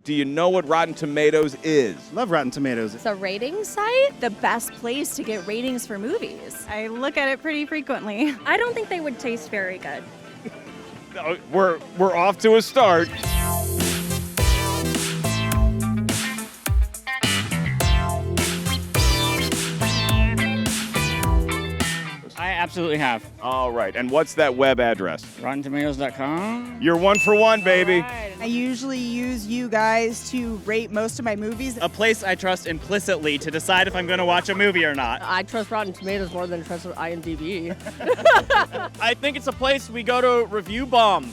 Do you know what Rotten Tomatoes is? Love Rotten Tomatoes. It's a rating site, the best place to get ratings for movies. I look at it pretty frequently. I don't think they would taste very good. We're off to a start. I absolutely have. All right, and what's that web address? RottenTomatoes.com. You're 1 for 1, baby. I usually use you guys to rate most of my movies. A place I trust implicitly to decide if I'm going to watch a movie or not. I trust Rotten Tomatoes more than I trust IMDb. I think it's a place we go to review bomb.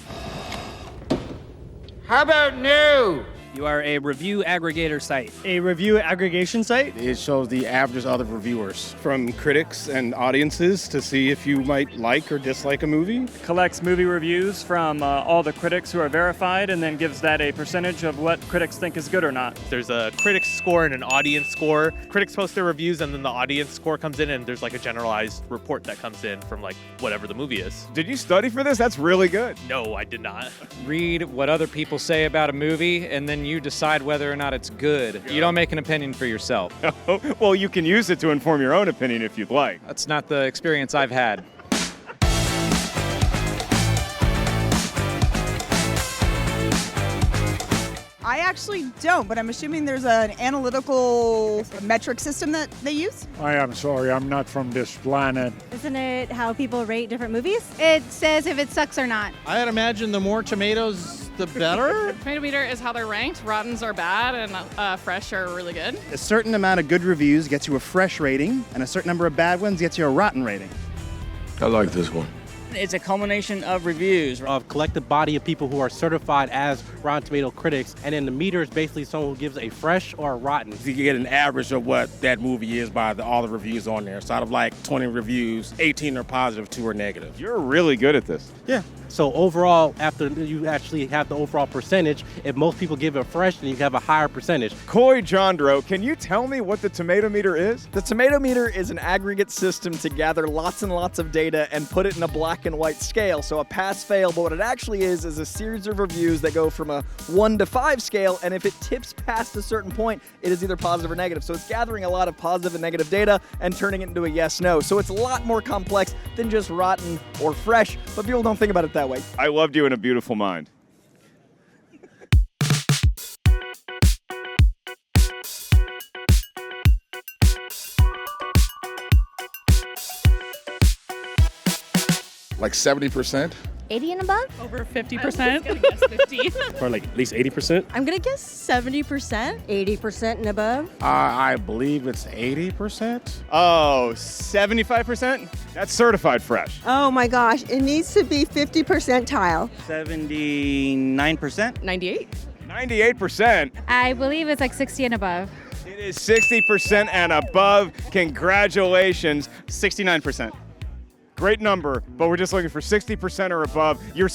How about new? You are a review aggregator site. A review aggregation site? It shows the average of other reviewers. From critics and audiences to see if you might like or dislike a movie. Collects movie reviews from all the critics who are verified and then gives that a percentage of what critics think is good or not. There's a critics score and an audience score. Critics post their reviews and then the audience score comes in and there's like a generalized report that comes in from like whatever the movie is. Did you study for this? That's really good. No, I did not. Read what other people say about a movie and then you decide whether or not it's good. You don't make an opinion for yourself. Well, you can use it to inform your own opinion if you'd like. That's not the experience I've had. I actually don't, but I'm assuming there's an analytical metric system that they use. I am sorry, I'm not from this planet. Isn't it how people rate different movies? It says if it sucks or not. I'd imagine the more tomatoes, the better. Tomato meter is how they're ranked. Rottens are bad and fresh are really good. A certain amount of good reviews gets you a fresh rating, and a certain number of bad ones gets you a rotten rating. I like this one. It's a culmination of reviews. Of collective body of people who are certified as Rotten Tomato critics, and then the meter is basically someone who gives a fresh or a rotten. You get an average of what that movie is by all the reviews on there. So out of like 20 reviews, 18 are positive, 2 are negative. You're really good at this. Yeah. So overall, after you actually have the overall percentage, if most people give it fresh, then you have a higher percentage. Coy Jandro, can you tell me what the tomato meter is? The tomato meter is an aggregate system to gather lots and lots of data and put it in a black and white scale, so a pass-fail, but what it actually is a series of reviews that go from a 1 to 5 scale, and if it tips past a certain point, it is either positive or negative. So it's gathering a lot of positive and negative data and turning it into a yes-no. So it's a lot more complex than just rotten or fresh, but people don't think about it that way. I loved you in A Beautiful Mind. Like 70%? 80 and above? Over 50%. 50. Or like at least 80%? I'm gonna guess 70%. 80% and above. I believe it's 80%. Oh, 75%? That's certified fresh. Oh my gosh, it needs to be 50 percentile. 79%? 98. 98%. I believe it's like 60 and above. It is 60% and above. Congratulations. 69%. Great number, but we're just looking for 60% or above. You're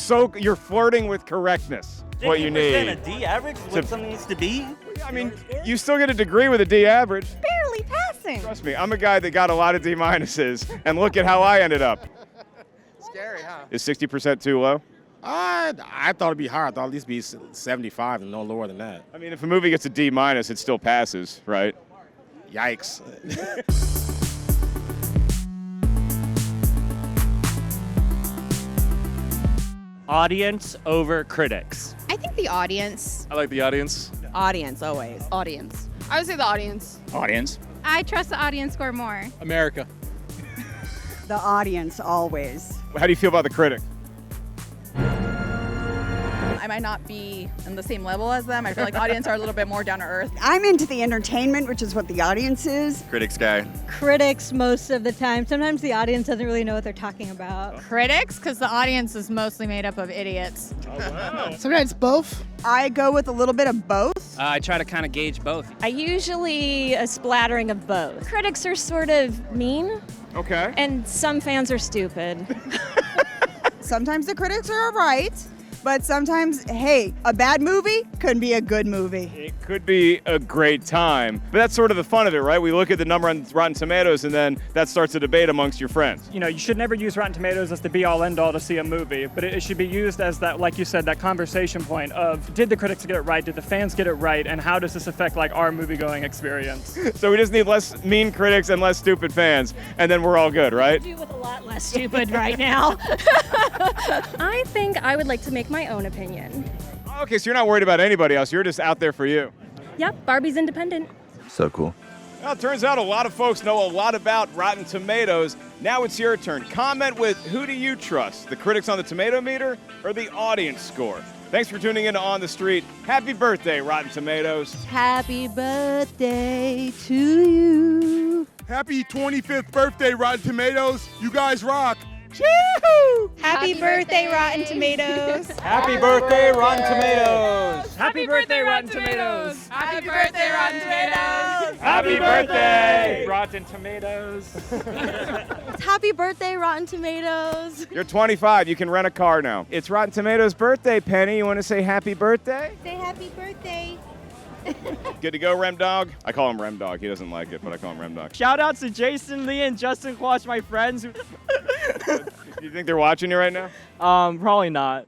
flirting with correctness. What you need. A D average is what something needs to be? I mean, you still get a degree with a D average. Barely passing. Trust me, I'm a guy that got a lot of D minuses, and look at how I ended up. Scary, huh? Is 60% too low? I thought it'd be higher. I thought at least be 75 and no lower than that. I mean, if a movie gets a D minus, it still passes, right? Yikes. Audience over critics. I think the audience. I like the audience. Audience, always. Audience. I would say the audience. Audience. I trust the audience score more. America. The audience, always. How do you feel about the critic? I might not be in the same level as them. I feel like the audience are a little bit more down to earth. I'm into the entertainment, which is what the audience is. Critics guy. Critics most of the time. Sometimes the audience doesn't really know what they're talking about. Critics, because the audience is mostly made up of idiots. Oh, wow. Sometimes both. I go with a little bit of both. I try to kind of gauge both. I usually a splattering of both. Critics are sort of mean, Okay. and some fans are stupid. Sometimes the critics are right. But sometimes, hey, a bad movie could be a good movie. It could be a great time. But that's sort of the fun of it, right? We look at the number on Rotten Tomatoes, and then that starts a debate amongst your friends. You know, you should never use Rotten Tomatoes as the be-all, end-all to see a movie, but it should be used as that, like you said, that conversation point of, did the critics get it right? Did the fans get it right? And how does this affect, like, our movie-going experience? So we just need less mean critics and less stupid fans, and then we're all good, right? Do with a lot less stupid right now. I think I would like to make my own opinion. Okay, so you're not worried about anybody else. You're just out there for you. Yep, Barbie's independent. So cool. Well, it turns out a lot of folks know a lot about Rotten Tomatoes. Now it's your turn. Comment with who do you trust, the critics on the tomato meter or the audience score? Thanks for tuning in to On the Street. Happy birthday, Rotten Tomatoes. Happy birthday to you. Happy 25th birthday, Rotten Tomatoes. You guys rock. Happy birthday, Rotten Tomatoes. Happy birthday, Rotten Tomatoes. Happy birthday, Rotten Tomatoes! Happy birthday, Rotten Tomatoes! Happy birthday! Rotten Tomatoes! Happy birthday, Rotten Tomatoes. You're 25. You can rent a car now. It's Rotten Tomatoes' birthday, Penny. You want to say happy birthday? Say happy birthday. Good to go, Rem Dog? I call him Rem Dog. He doesn't like it, but I call him Rem Dog. Shout outs to Jason, Lee, and Justin Quash, my friends. You think they're watching you right now? Probably not.